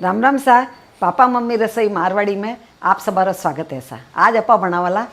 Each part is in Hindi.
राम राम सा पापा मम्मी रसोई मारवाड़ी में आप सबारो स्वागत है सा। आज अपा बनावाला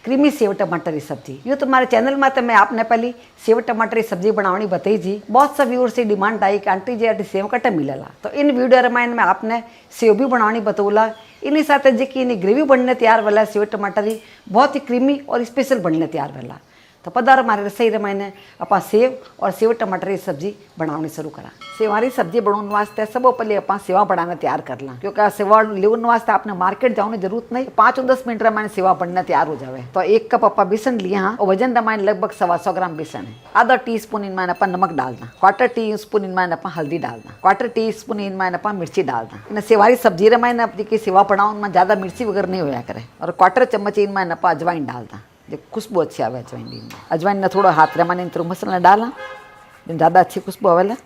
क्रीमी सेव टमाटर की सब्जी। यूँ तुम्हारे चैनल में तो मैं आपने पहली सेव टमाटर की सब्जी बनावनी बताई जी। बहुत सा व्यूअर से डिमांड आई कि आंटी जी आटी सेव कटे मिलेला, तो इन वीडियो रामायण में आपने सेव भी बनावनी बतौला। इन्हीं साथ जी इन ग्रेवी बनने तैयार वाला सेव टमाटर की बहुत ही क्रीमी और स्पेशल बनने तैयार वाला। तो पधारो हमारे रसोई रामायण अपा सेव और सेव टमाटर की सब्जी बनावनी शुरू करा। सेवारी सब्जी बनाने वास्ते सब पहले अपा सेवा बनाना तैयार कर ला, क्योंकि सेवा लेने वास्ते आपने मार्केट जाने जरूरत नहीं। 5-10 मिनट रामायण सेवा बनने तैयार हो जाए। तो 1 कप अपा बेसन लिया हाँ, और वजन रामायण लगभग 125 ग्राम बेसन है। आधा टीस्पून इनमें अपा नमक डालना, 1/4 टीस्पून इनमें अपा हल्दी डालना, 1/4 टीस्पून इनमें अपा मिर्ची डालना। इन सेवारी सब्जी रामायण अपनी की सेवा बनाओ में ज्यादा मिर्ची वगैरह नहीं होया करे। और 1/4 चम्मच इनमें अपा अजवाइन डालना, जो खुशबू अच्छी आवे अजवाइन में। अजवाइन ने थोड़ा हाथ रे माने थोड़ा मसाला डाला, ज़्यादा अच्छी खुशबू आवेला।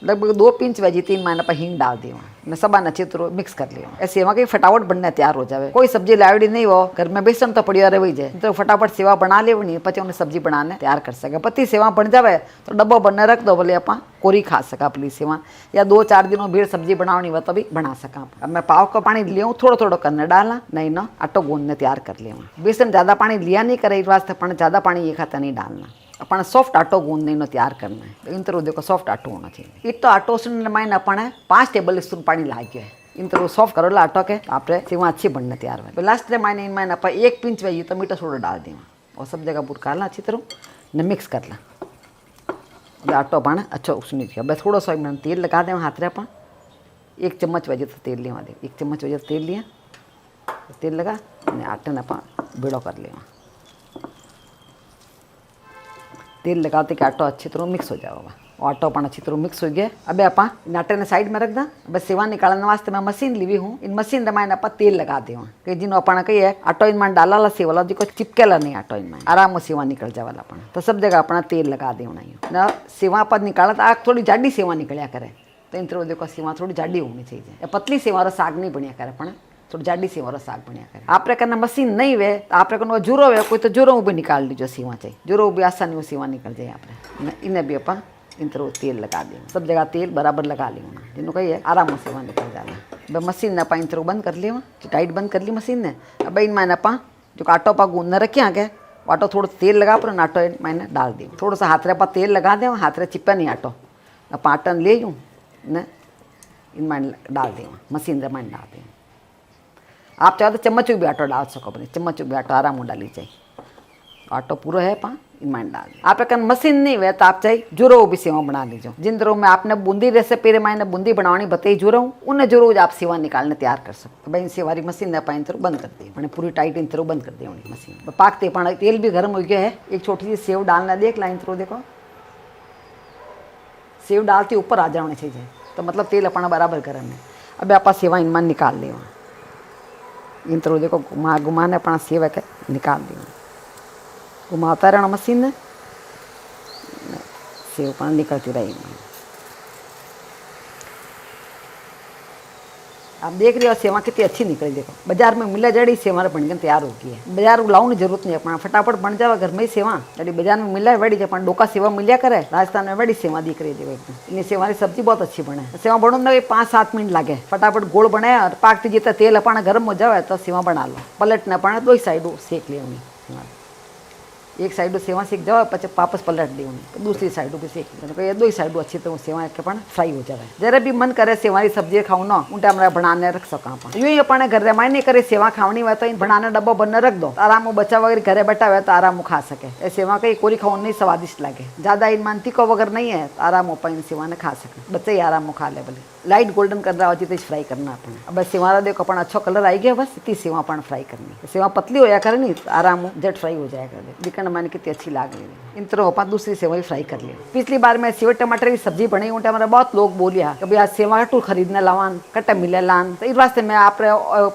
लगभग 2 पिंच वेजी 3 मायने पर हींग डाल दी मैं सब अच्छी तरह मिक्स कर लिया। ऐसे सेवा की फटाफट बनने तैयार हो जाए। कोई सब्जी लावड़ी नहीं हो, घर में बेसन तो पड़ी रही जाए, तो फटाफट सेवा बना लेवनी, पचे उन्हें सब्जी बनाने तैयार कर सके। पति सेवा बन जाए तो डब्बो बनने रख दो, बोले अपा कोरी खा सका अपनी सेवा, या 2-4 दिनों भीड़ सब्जी बनानी हो तो भी बना सका। अब मैं पाव का पानी लिया, थोड़ा थोड़ा करने डालना, नहीं ना आटो गूंदने तैयार कर लिया। बेसन ज़्यादा पानी लिया नहीं करे, इस वास्ते अपन ज़्यादा पानी ये खाता नहीं डालना। अपन सॉफ्ट आटो गूंदने नो तैयार करना है। इन तरह देखो सॉफ्ट आटो होना चाहिए। इतो आटो से माइन अपन 5 टेबल स्पून पानी लागे। इन तरह सॉफ्ट करो आटो के आप सेवा अच्छी बनने तैयार है। लास्ट मायने इन मायने अपन 1 पिंच वही तो मीठा सोडा डाल दें और सब जगह बुटकालना अच्छी तरह न मिक्स कर ला। आटो अपन अच्छा उसने किया। बस थोड़ा सा तेल लगा दें हाथ रे अपन 1 चम्मच वजह तो तेल लिया दे, 1 चम्मच वजह तेल लिया, तेल लगा आटे ने अपन बेड़ो कर लिया। तेल लगाते कि आटो अच्छी तरह मिक्स हो जाएगा। आटो अपन अच्छी तरह मिक्स हो गया। अब आप आटे ने साइड में रख दा। बस सेवा निकालने वास्ते मैं मशीन ली हूँ। इन मशीन रमायण आप तेल लगा दे कि जिन्हों अपन कही है आटो इन डाला ला सेवाला जी को चिपकेला नहीं, आटो इन आराम से सेवा निकल जावाला अपन। तो सब जगह अपना तेल लगा दे ना। सेवा पर निकाला तो आग थोड़ी जाडी सेवा निकलिया करे, तो इन तरह देखो सेवा थोड़ी जाडी होनी चाहिए। पतली सेवा साग नहीं बनिया करे, अपन थोड़ी जाडी सेवा साग बनिया करे। आप करना मशीन नहीं वे तो आप जुरो वे कोई तो जुरो भी निकाल लीजिए सेवा चाहिए, जुरो भी आसानी वो सेवा निकल जाए। आप इन्हें भी अपन इन तरह तेल लगा दें, सब जगह तेल बराबर लगा लेना, जिन्हों कही है आराम से सेवा निकल जाना। अब मशीन ने अपन इन तरह बंद कर लिया, टाइट बंद कर ली मशीन ने। अब इन मैंने अपन जो आटो पा गूंदने रखे आगे आटो थोड़ा तेल लगा पर आटो मैंने डाल दी। थोड़ा सा हाथ रे पर तेल लगा दें, हाथ रे चिपा नहीं आटो। अब आटन ले यूँ न इन मैंने डाल दें, मशीन रे मैंने डाल दें। आप चाहो तो चम्मच भी आटो डाल सको, अपने चम्मच भी आटो आराम डाली चाहिए। आटो पूरा है पा इन डाल। आप एक मशीन नहीं हुए तो आप चाहिए जुरो भी सेवा बना लीजिए। जिन तरह मैं आपने बूंदी रेसिपी मैंने बूंदी बनानी बताई जुरो, उन्हें जरूर आप सेवा निकालने तैयार कर सकते। भाई सेवारी मशीन ने इन तरह बंद कर दी, मैंने पूरी टाइट इन तरह बंद कर दी मशीन। पाकते पाना तेल भी गर्म हो गया है। एक छोटी सी सेव डालना देख ला, इन तरह देखो सेव डालती ऊपर आ जाने चाहिए, तो मतलब तेल अपना बराबर गर्म है। अब आप सेवा इनमान निकाल ले, इन तरह देखो घुमाने अपना सेवा के निकाल दी। घुमाता रहना मशीन ने, सेव पानी निकलती रही। आप देख रहे हो सेवा कितनी अच्छी निकली। देखो बाजार में मिला जड़ी सेवा बनकर तैयार होगी है। बाजार लाने जरूरत नहीं, अपना फटाफट बन जाए घर में ही सेवा। जड़ी बाजार में मिला बड़ी अपन डोका सेवा मिलिया करे। राजस्थान में बड़ी सेवा दिख रही है एकदम। इन सेवा की सब्जी बहुत अच्छी बने। सेवा बनने में 5-7 मिनट लगे, फटाफट गोल बनाए और पाकती जितना तेल अपना गर्म हो जाए तो सेवा बना लो। पलटने अपना 2 साइड सेक लिया उन्हें। एक साइड सेवा सेक जाओ, पचे वापस पलट दी उन्हें, दूसरी साइड भी सेक ली। ये 2 साइड अच्छी तरह सेवा के अपन फ्राई हो जाए। जरा भी मन करे सेवा की सब्जी खाऊं ना, उन टाइम बनाने रख सका। यूँ ही अपने घर में नहीं करे सेवा खावनी हुआ तो बनाने डब्बा बनने रख दो, आराम बच्चा वगैरह घरे बैठा हुआ तो आराम खा सके। सेवा का कोरी खाओ नहीं स्वादिष्ट लगे, ज्यादा इन मानती को वगैरह नहीं है तो आराम इन सेवा ने खा सके। बच्चे ही आराम खा ले, भले लाइट गोल्डन कर रहा हो तो फ्राई करना अपने। अब सेवा देखो अपन अच्छा कलर आई गया, बस इतनी सेवा अपन फ्राई करनी। सेवा पतली होया करे नहीं तो आराम झट फ्राई हो जाएगा। दिखने मैंने कितनी अच्छी लाग रही। इन तरह अपन दूसरी सेवा ही फ्राई कर लिया। पिछली बार मैं सेव टमाटर की सब्जी बनी उन टाइम बहुत लोग बोलिया कि आज सेवा कटू खरीदने लावान कट्टा मिले लान, तो इस वास्ते मैं आप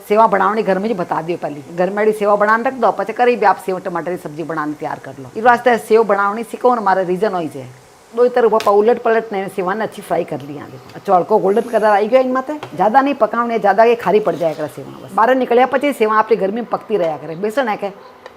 सेवा बनाने घर में ही बता दी। पहले घर में सेवा बनाने रख दो, पचे करी भी आप सेव टमाटर की सब्जी बनाने तैयार कर लो। इस वास्ते सेव बनानी सीखो, हमारा रीजन हो जाए। 2 तरफ पापा उलट पलट ने सेवा ने अच्छी फ्राई कर लिया। देखो चौड़ को गोल्डन कलर आई गया इन माते। ज्यादा नहीं पकाने, ज्यादा ये खारी पड़ जाएगा सेवा। बस बाहर निकलिया पचे सेवा आपके घर में पकती रहा करे। बेसन है क्या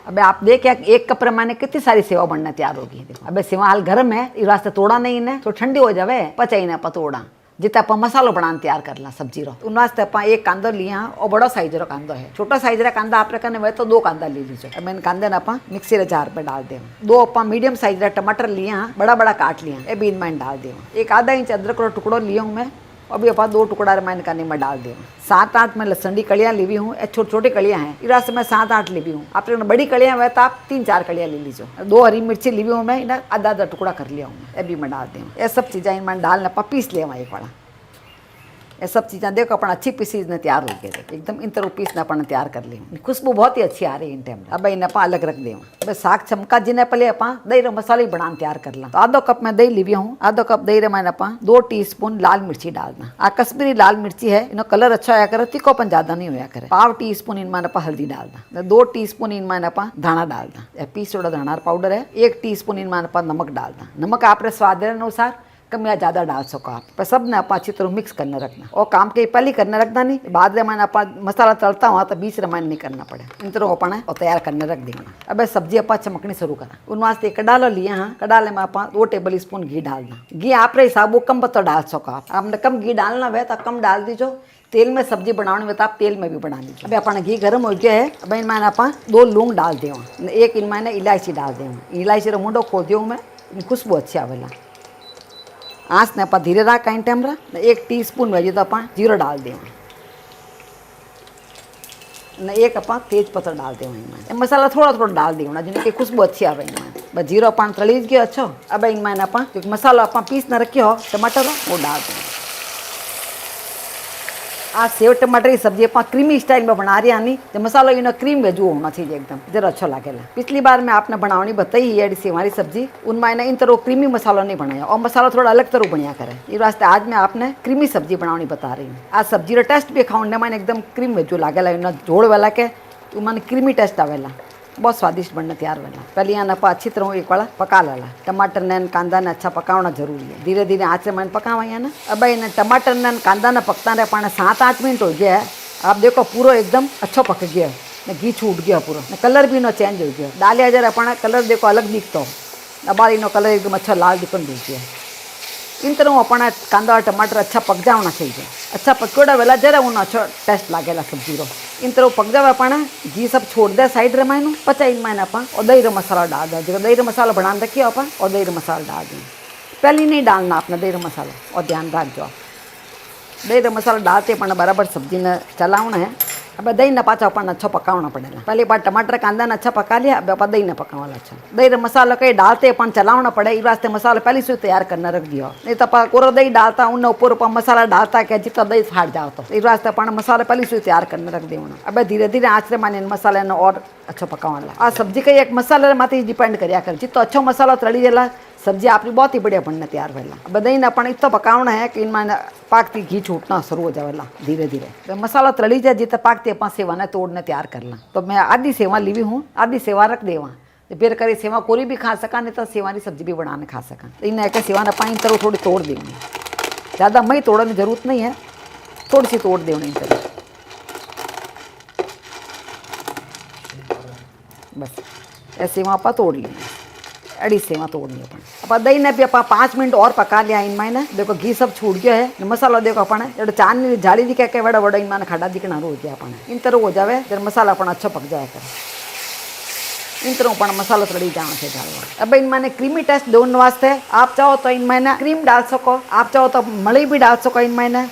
अब आप देखे 1 कप प्रमाणे कितनी सारी सेवा बनना तैयार होगी। देखो अब सेवा हाल घर में इस वास्ते तोड़ा नहीं इन्हें, तो ठंडी हो जावे पचाई ना पतोड़ा जितना आप मसालो बनाने तैयार करला सब्जी रो। उन वास्ते आप एक कांदो लिया और बड़ा साइज रो कांदो है। छोटा साइज रा कांदा आप करने हुए तो 2 कांदा ले लीजिए। अब इन कांदे ना मिक्सी रे जार पे डाल दें। 2 आप मीडियम साइज रा टमाटर लिया, बड़ा बड़ा काट लिया, ये भी इनमें डाल दें। एक आधा इंच अदरक रो टुकड़ो लिया हूँ मैं, अभी आप 2 टुकड़ा रमाइन करने में डाल दें। 7-8 मैं लहसुन की कलियाँ ली हुई हूँ, छोटी छोटी कलियाँ हैं, इस से मैं 7-8 ली हुई हूँ। आप बड़ी कलियाँ हुए तो आप 3-4 कलियाँ ले लीजिए। 2 हरी मिर्ची ली हुई हूँ मैं, इन्हें आधा टुकड़ा कर लिया हूँ, ये भी मैं डाल दें। ये सब चीज़ें इनमें डालने पर पीस लिया एक बड़ा। ये सब चीज़ें देखो अपना अच्छी पीसी ने तैयार हो गए एकदम। इन तरह पीस ने अपन तैयार कर ली, खुशबू बहुत ही अच्छी आ रही है इन टाइम। अब इन्हें अपन अलग रख दें। अब साग चमका जिन्हें पहले अपन दही रो मसाला ही बनाने तैयार कर ला। तो आधो कप में दही ली हूँ, आधो कप दही रे मैंने अपन 2 टीस्पून लाल मिर्ची डालना। आ कश्मीरी लाल मिर्ची है, इन्हों कलर अच्छा होया करे, तीखोपन ज्यादा नहीं होया करे। 1/2 टीस्पून इनमें अपन हल्दी डालना, 2 टीस्पून इनमें अपन धाना डालना, पीसोड़ा धाना पाउडर है, 1 टीस्पून इनमें अपन नमक डालना। नमक आपने स्वाद अनुसार कम या ज़्यादा डाल सको आप, पर सब ने आप अच्छी तरह मिक्स करने रखना। और काम के पहले करने रखना नहीं, बाद में मैंने आप मसाला तलता हुआ तो बीच रमान नहीं करना पड़े। इन तरह अपन है और तैयार करने रख देना। अब सब्जी आप चमकनी शुरू करा। उन वास्ते कडालो लिया, हाँ कडाले में आप 2 टेबल स्पून घी डालना। घी आप हिसाब वो कम पत्ता डाल सको आप, आपने कम घी डालना है तो कम डाल दीजो। तेल में सब्जी बनाने में तो आप तेल में भी बना लीजिए। अभी अपना घी गर्म हो गया है, अब इनमें आप 2 लौंग डाल दें, 1 इनमें इलायची डाल दें। इलायची रो मुंडो खोल दूँ मैं, खुशबू अच्छी आवेला। आँच ने आप धीरे रहा कहीं टाइम रहा। 1 टीस्पून वैसे तो अपन जीरो डाल दें, 1 अपन तेज पत्ता डाल दें। मसाला थोड़ा थोड़ा डाल देना जिनकी खुशबू अच्छी आवे। बस जीरो अपन तलीज गयो अच्छो। अब इनमें अपन जो मसाला अपन पीस न रखे हो टमाटर वो डाल दें। आज सेव टमाटर की सब्जी आप क्रीमी स्टाइल में बना रही आनी, तो मसाला इन क्रीम वेजू होना चाहिए एकदम, जरा अच्छा लगेगा। पिछली बार मैं आपने बनावनी बताई है सेव हमारी सब्जी, उनमें इन तरह क्रीमी मसाला नहीं बनाया और मसाला थोड़ा अलग तरह बनिया करे। इस वास्ते आज मैं आपने क्रीमी सब्जी बनावनी बता रही हूँ। आज सब्जी रो टेस्ट भी खाने मैंने एकदम क्रीम वेजू लागेला, इन झोड़ वाला के मैंने क्रीमी टेस्ट आवेला, बहुत स्वादिष्ट बनना तैयार वेला। पहले यहाँ नपा अच्छी तरह एक वाला पका लाला। टमाटर ने कांदा ने अच्छा पकाना जरूरी है, धीरे धीरे आँच से मैंने पकावा यहाँ ना। अब इन टमाटर ने कांदा ने पकता रहे पाने 7-8 मिनट हो गया है। आप देखो पूरा एकदम अच्छा पक गया है, घी छूट गया पूरा, कलर भी इनो चेंज हो गया। डालिया जरा अपना कलर देखो अलग दिखता हो, अब इनो कलर एकदम अच्छा लाल दिखन दे गया। इन तरह अपना कांदा और टमाटर अच्छा पक जाना चाहिए। अच्छा पकोड़ा वेला जरा उन अच्छा टेस्ट लागेला सब्जी रो। इन तरह पक जावे अपना घी सब छोड़ दे साइड रे मायनो, पचा इन मायने अपन और दही रो मसाला डाल दे। जो दही रो मसाला बना रखिए अपन और दही रो मसाला डाल दें। पहले नहीं डालना अपना दही रो मसाला, और ध्यान रख जो दही रो मसाला डालते अपन बराबर सब्जी ने चलावना है। अब दही ने पाचा अपन अच्छा पकावना पड़ेगा। पहले बार टमाटर कांदा ने अच्छा पका लिया, अब अपन दही ने पकावाला अच्छा। दही रो मसाला कहीं डालते अपन चलावना पड़े, इस वास्ते मसाला पहले से तैयार करना रख दिया। नहीं तो अपन कोरा दही डालता उन ऊपर ऊपर मसाला डालता क्या जितना दही फाट जाओ, तो इस वास्ते अपन मसाला पहले से तैयार करना रख देना। अब धीरे धीरे आँच रे माने मसाले ने और अच्छा पकावाला। आ सब्जी का एक मसाले माते डिपेंड करिया कर, जितना अच्छा मसाला तड़ी जाला सब्जी आपकी बहुत ही बढ़िया बनने तैयार वेला। अब दही ने अपन इतना पकावना है कि इनमें पाकती घी छूटना शुरू हो जावेला धीरे धीरे। तो मसाला तली जाए जितना पाकती अपन सेवा ने तोड़ने तैयार करना। तो मैं आधी सेवा ली हुई हूँ, आधी सेवा रख देवा, तो फिर करी सेवा कोरी भी खा सका, नहीं तो सेवा की सब्जी भी बनाने खा सका। तो इन एक सेवा ने अपन इन तरह थोड़ी तोड़ देंगे, ज़्यादा मई तोड़ने की जरूरत नहीं है, थोड़ी सी तोड़ देनी इन तरह बस। ऐसे सेवा आप तोड़ ली, अड़ी सेवा तोड़नी अपन दही ने भी अपन 5 मिनट और पका लिया। इनमें ना देखो घी सब छूट गया है, मसाला देखो अपन जो चांदनी जाली दी क्या बड़ा बड़ा इनमें खड़ा दिखना हो गया अपन। इन तरह हो जाए जब मसाला अपन अच्छा पक जाए कर, इन तरह अपन मसाला तड़ी जाना से डालवा। अब इनमें क्रीमी टेस्ट दोनों वास्ते आप चाहो तो इनमें क्रीम डाल सको, आप चाहो तो मड़ी भी डाल सको। इनमें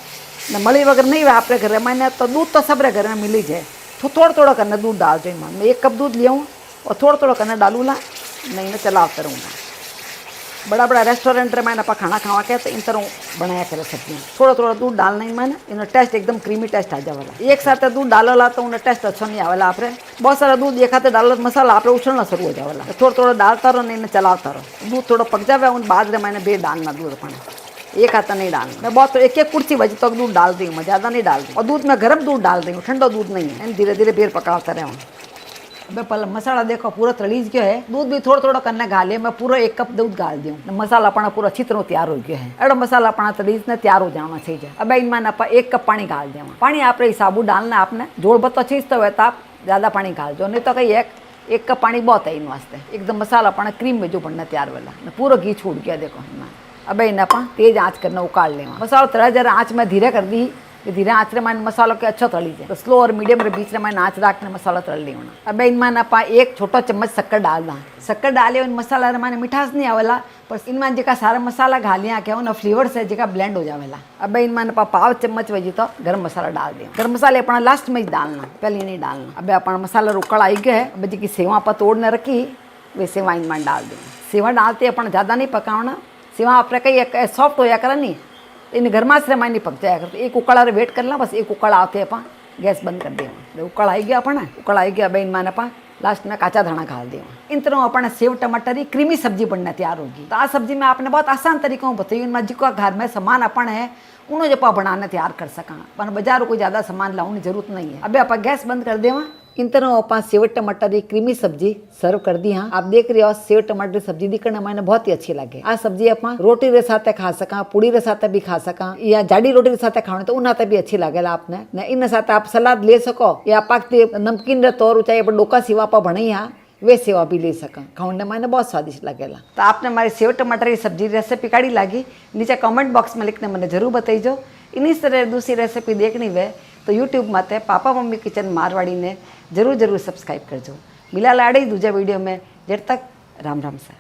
मड़ी वगैरह नहीं हुआ आपके घर में तो दूध तो सब घर में मिली जाए, तो थोड़ा थोड़ा करना दूध डाल दो। इनमें 1 कप दूध लिया हूँ और थोड़ा थोड़ा करना डालू ला, नहीं ना चलाते रहूँगा। बड़ा बड़ा रेस्टोरेंट रे मैंने खाना खावा के तो इन तरह बनाया करे सब्जियाँ। थोड़ा थोड़ा दूध डालना ही मैंने, इन टेस्ट एकदम क्रीमी टेस्ट आ जाएगा। एक साथ दूध डालोला तो उन्हें टेस्ट अच्छा नहीं आवेला। आप बहुत सारा दूध एक हाथे डालो मसाला आप उछलना शुरू हो जाएगा। थोड़ा थोड़ा डालता रहो, नहीं चलाता रहो, दूध थोड़ा पक जाए उन बाद में मैंने बे डालना दूध अपने, एक हाथा नहीं डालना। मैं बहुत 1-1 कुर्सी बजे तक दूध डाल दी हूँ, मैं ज़्यादा नहीं डाल दी। और दूध में गर्म दूध डाल दी हूँ, ठंडा दूध नहीं है। धीरे धीरे बेर पकाता रहा हूँ। अब पहले मसाला देखो पूरा तलीज गया है, दूध भी थोड़ा थोड़ा करने गाल लिया। मैं पूरा 1 कप दूध गाल दी हूँ। मसाला अपना पूरा अच्छी तरह तैयार हो गया है, अड़ा मसाला अपना तलीज ने तैयार हो जाना चाहिए। अब इनमें आप 1 कप पानी गाल दें। पानी आप हिसाबू डालना, आपने जोड़ बत्तो चीज तो है तो आप ज़्यादा पानी गाल दो, नहीं तो कहीं 1 कप पानी बहुत है इन वास्ते। एकदम मसाला अपना क्रीम में जो बनना तैयार वाला, पूरा घी छूट गया देखो इनमें। अब इन्हें आप तेज आँच करना उकाल लेवा। मसाला थोड़ा जरा आँच में धीरे कर दी, धीरे आँच रे मैंने मसालों के अच्छा तली जाए। तो स्लो और मीडियम रे बीच में मैंने आँच रखने मसाला तल लेना। अब इनमें आप एक छोटा चम्मच शक्कर डालना। शक्कर डाले इन मसाला रे मैंने मिठास नहीं आवेला, पर इनमें जो सारा मसाला घालिया क्या उन फ्लेवर से जो ब्लेंड हो जावेला। अब इनमें आप पाव चम्मच वजी तो गर्म मसाला डाल दें। गर्म मसाले अपना लास्ट में ही डालना, पहले नहीं डालना। अब अपना मसाला उकड़ आई गया है। अब जी सेवा आप तोड़ न रखी वे सेवा इनमें डाल दें। सेवा डालते अपन ज़्यादा नहीं पकाना, सेवा अपने कहीं सॉफ्ट होया कर नहीं, इन गर्माश रे माय नहीं पक जाया कर। एक उकड़ा रे वेट करना, बस एक उकड़ आते अपन गैस बंद कर दें। उकड़ आई गया अपन, उकड़ आई गया अब इन मैंने अपन लास्ट में काचा धाना घाल दें। इन तरह अपन सेव टमाटर की क्रीमी सब्जी बनना तैयार होगी। तो आ सब्जी में आपने बहुत आसान तरीकों बताई। इनमें जिसका घर में सामान अपन है उन्होंने जो बनाना तैयार कर सका, पर बाजार कोई ज़्यादा सामान लाने की जरूरत नहीं है। अब आप गैस बंद कर देवा। इन तरह आप सेव टमाटर की क्रीमी सब्जी सर्व कर दी। हाँ, आप देख रहे हो सेव टमाटर की सब्जी दिखने मैंने बहुत ही अच्छी लगे। आ सब्जी आप रोटी रे साथ खा सका, पूड़ी रे साथ भी खा सका, या जाडी रोटी रे साथ खाने तो उन्हें भी अच्छी लगेला आपने न। इन साथ आप सलाद ले सको, या आप नमकीन रे तौर चाहे डोका सेवा आप बनी हाँ वे सेवा भी ले सका, खाने मैंने बहुत स्वादिष्ट लगेला। तो आपने हमारी सेव टमाटर की सब्जी रेसिपी काड़ी लगी नीचे कमेंट बॉक्स में लिखने मैंने जरूर बताइजो। इन्हीं तरह दूसरी रेसिपी देखनी वे तो यूट्यूब माते पापा मम्मी किचन मारवाड़ी ने जरूर सब्सक्राइब करजो। मिला लाड़ी दूजे वीडियो में, जब तक राम राम से।